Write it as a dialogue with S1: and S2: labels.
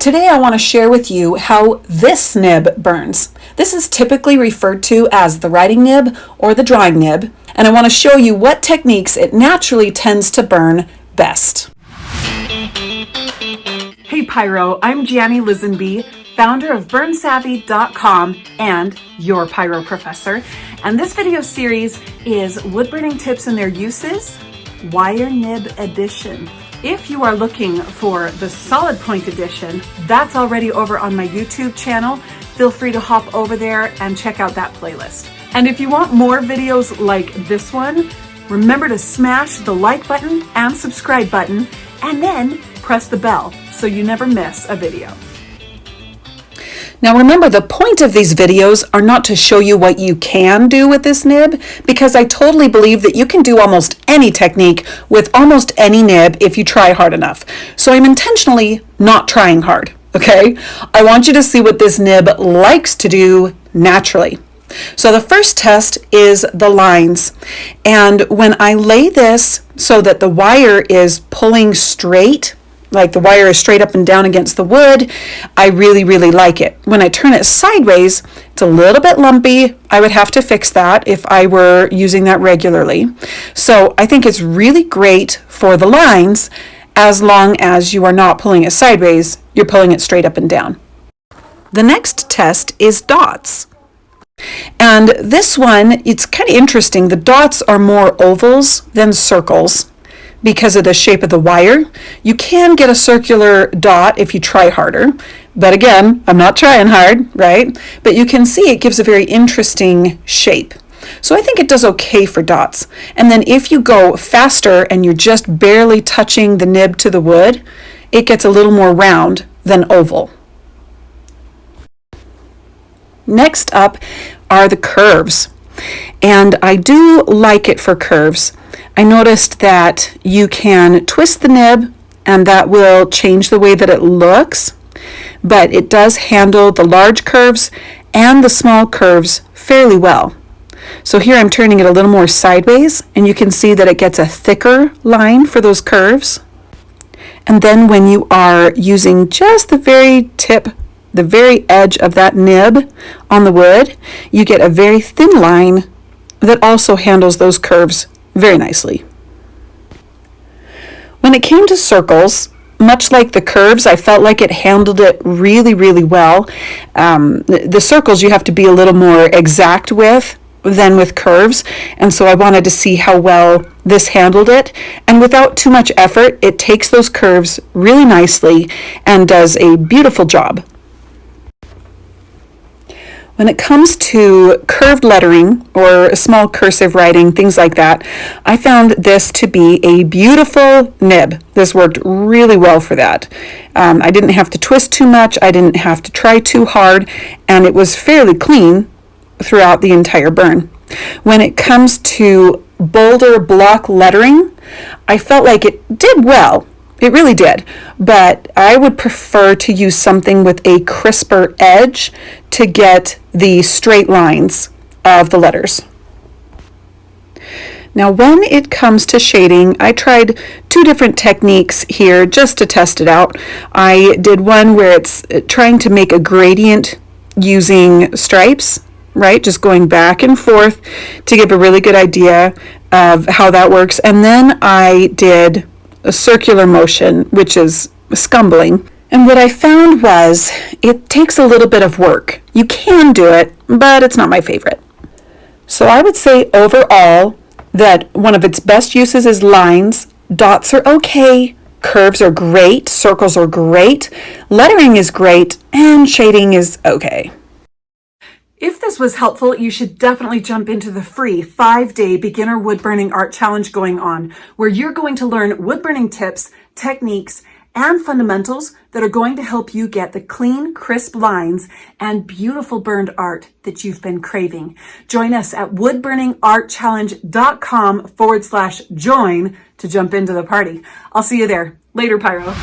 S1: Today I want to share with you how this nib burns. This is typically referred to as the writing nib or the drawing nib, and I want to show you what techniques it naturally tends to burn best. Hey Pyro, I'm Gianni Lisenby, founder of BurnSavvy.com and your Pyro Professor, and this video series is wood burning tips and their uses, wire nib edition. If you are looking for the solid point edition, that's already over on my YouTube channel. Feel free to hop over there and check out that playlist. And if you want more videos like this one, remember to smash the like button and subscribe button, and then press the bell so you never miss a video. Now remember, the point of these videos are not to show you what you can do with this nib, because I totally believe that you can do almost any technique with almost any nib if you try hard enough. So I'm intentionally not trying hard, okay? I want you to see what this nib likes to do naturally. So the first test is the lines. And when I lay this so that the wire is pulling straight, like the wire is straight up and down against the wood, I really like it. When I turn it sideways, it's a little bit lumpy. I would have to fix that if I were using that regularly. So I think it's really great for the lines as long as you are not pulling it sideways, you're pulling it straight up and down. The next test is dots. And this one, it's kind of interesting. The dots are more ovals than circles because of the shape of the wire. You can get a circular dot if you try harder, but again, I'm not trying hard, right? But you can see it gives a very interesting shape. So I think it does okay for dots. And then if you go faster and you're just barely touching the nib to the wood, it gets a little more round than oval. Next up are the curves. And I do like it for curves. I noticed that you can twist the nib and that will change the way that it looks, but it does handle the large curves and the small curves fairly well. So here I'm turning it a little more sideways, and you can see that it gets a thicker line for those curves. And then when you are using just the very tip, the very edge of that nib on the wood, you get a very thin line that also handles those curves very nicely. When it came to circles, much like the curves, I felt like it handled it really well. The circles you have to be a little more exact with than with curves, and so I wanted to see how well this handled it. And without too much effort, it takes those curves really nicely and does a beautiful job. When it comes to curved lettering or small cursive writing, things like that, I found this to be a beautiful nib. This worked really well for that. I didn't have to twist too much, I didn't have to try too hard, and it was fairly clean throughout the entire burn. When it comes to bolder block lettering, I felt like it did well. It really did, but I would prefer to use something with a crisper edge to get the straight lines of the letters. Now, when it comes to shading, I tried two different techniques here just to test it out. I did one where it's trying to make a gradient using stripes, right? Just going back and forth to give a really good idea of how that works. And then I did a circular motion, which is scumbling. And what I found was it takes a little bit of work. You can do it, but it's not my favorite. So I would say overall that one of its best uses is lines. Dots are okay, curves are great, circles are great, lettering is great, and shading is okay. If this was helpful, you should definitely jump into the free 5-day beginner wood burning art challenge going on, where you're going to learn wood burning tips, techniques, and fundamentals that are going to help you get the clean, crisp lines and beautiful burned art that you've been craving. Join us at woodburningartchallenge.com/join to jump into the party. I'll see you there. Later, Pyro.